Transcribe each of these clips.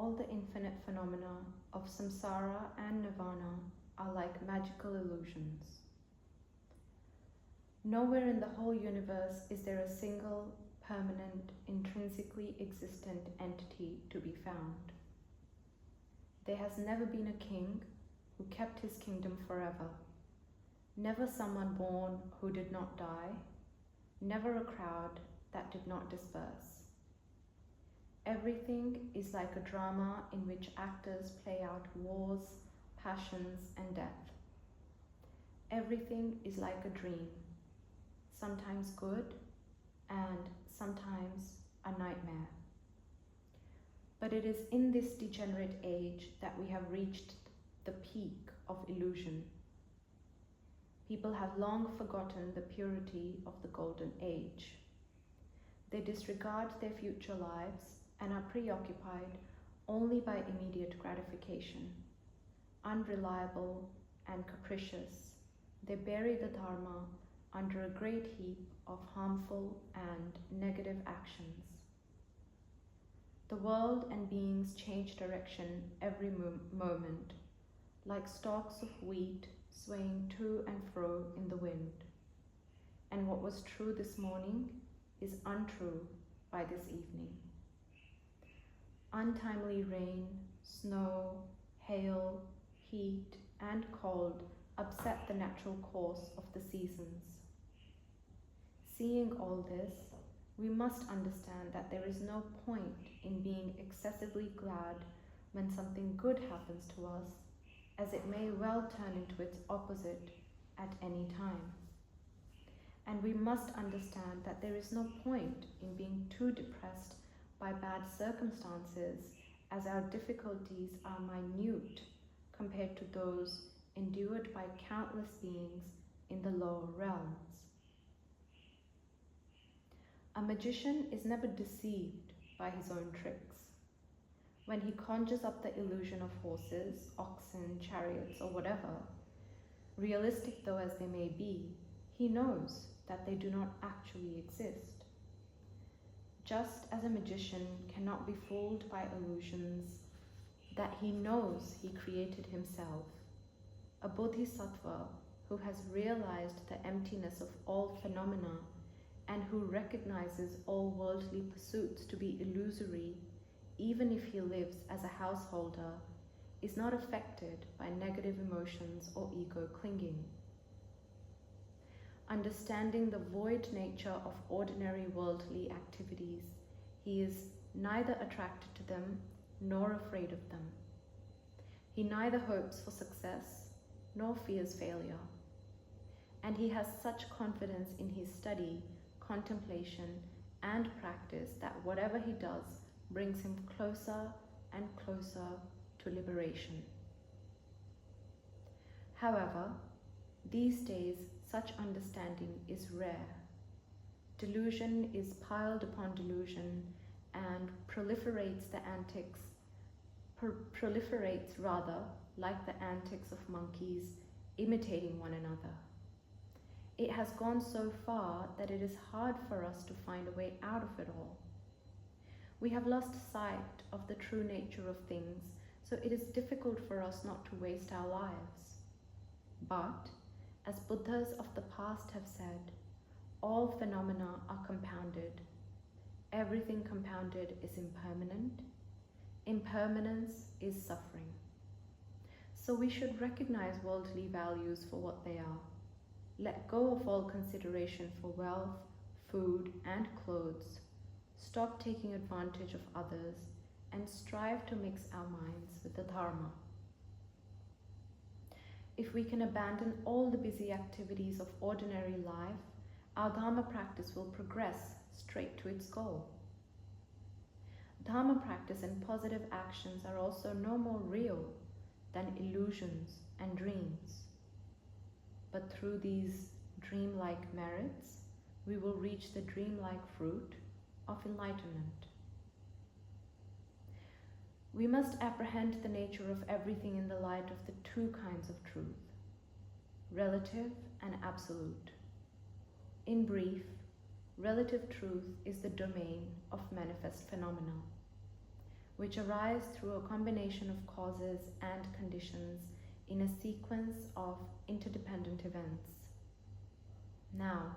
all the infinite phenomena of samsara and nirvana are like magical illusions. Nowhere in the whole universe is there a single, permanent, intrinsically existent entity to be found. There has never been a king who kept his kingdom forever, never someone born who did not die, never a crowd that did not disperse. Everything is like a drama in which actors play out wars, passions, and death. Everything is like a dream, sometimes good and sometimes a nightmare. But it is in this degenerate age that we have reached the peak of illusion. People have long forgotten the purity of the golden age. They disregard their future lives and are preoccupied only by immediate gratification. Unreliable and capricious, they bury the Dharma under a great heap of harmful and negative actions. The world and beings change direction every moment, like stalks of wheat swaying to and fro in the wind. And what was true this morning is untrue by this evening. Untimely rain, snow, hail, heat, and cold upset the natural course of the seasons. Seeing all this, we must understand that there is no point in being excessively glad when something good happens to us, as it may well turn into its opposite at any time. And we must understand that there is no point in being too depressed by bad circumstances, as our difficulties are minute compared to those endured by countless beings in the lower realms. A magician is never deceived by his own tricks. When he conjures up the illusion of horses, oxen, chariots, or whatever, realistic though as they may be, he knows that they do not actually exist. Just as a magician cannot be fooled by illusions that he knows he created himself, a bodhisattva who has realized the emptiness of all phenomena and who recognizes all worldly pursuits to be illusory, even if he lives as a householder, is not affected by negative emotions or ego clinging. Understanding the void nature of ordinary worldly activities, he is neither attracted to them nor afraid of them. He neither hopes for success nor fears failure. And he has such confidence in his study, contemplation, and practice that whatever he does brings him closer and closer to liberation. However, these days such understanding is rare. Delusion is piled upon delusion and proliferates like the antics of monkeys imitating one another. It has gone so far that it is hard for us to find a way out of it all. We have lost sight of the true nature of things, so it is difficult for us not to waste our lives. But, as Buddhas of the past have said, all phenomena are compounded. Everything compounded is impermanent. Impermanence is suffering. So we should recognize worldly values for what they are. Let go of all consideration for wealth, food, and clothes. Stop taking advantage of others and strive to mix our minds with the Dharma. If we can abandon all the busy activities of ordinary life, our Dharma practice will progress straight to its goal. Dharma practice and positive actions are also no more real than illusions and dreams. But through these dreamlike merits, we will reach the dreamlike fruit of enlightenment. We must apprehend the nature of everything in the light of the two kinds of truth, relative and absolute. In brief, relative truth is the domain of manifest phenomena. which arise through a combination of causes and conditions in a sequence of interdependent events. Now,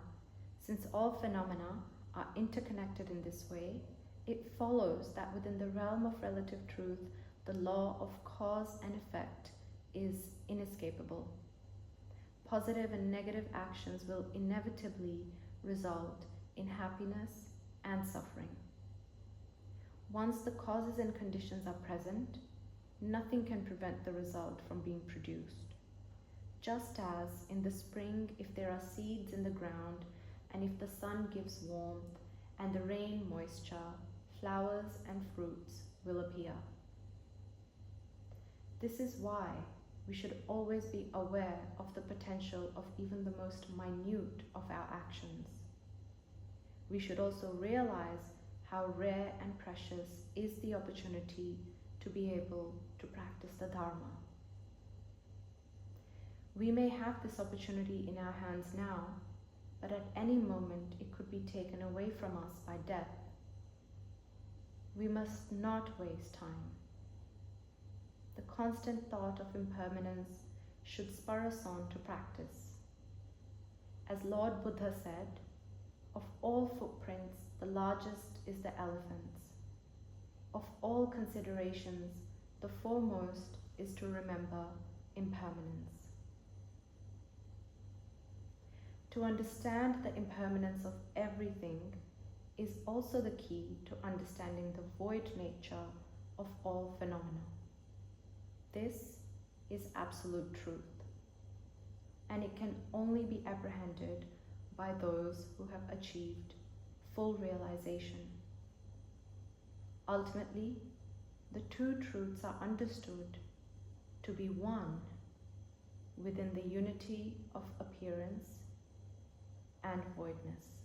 since all phenomena are interconnected in this way, it follows that within the realm of relative truth, the law of cause and effect is inescapable. Positive and negative actions will inevitably result in happiness and suffering. Once the causes and conditions are present, nothing can prevent the result from being produced. Just as in the spring, if there are seeds in the ground, and if the sun gives warmth, and the rain moisture, flowers and fruits will appear. This is why we should always be aware of the potential of even the most minute of our actions. We should also realize how rare and precious is the opportunity to be able to practice the Dharma. We may have this opportunity in our hands now, but at any moment it could be taken away from us by death. We must not waste time. The constant thought of impermanence should spur us on to practice. As Lord Buddha said, of all footprints, the largest is the elephant's. Of all considerations, the foremost is to remember impermanence. To understand the impermanence of everything is also the key to understanding the void nature of all phenomena. This is absolute truth, and it can only be apprehended by those who have achieved full realization. Ultimately, the two truths are understood to be one within the unity of appearance and voidness.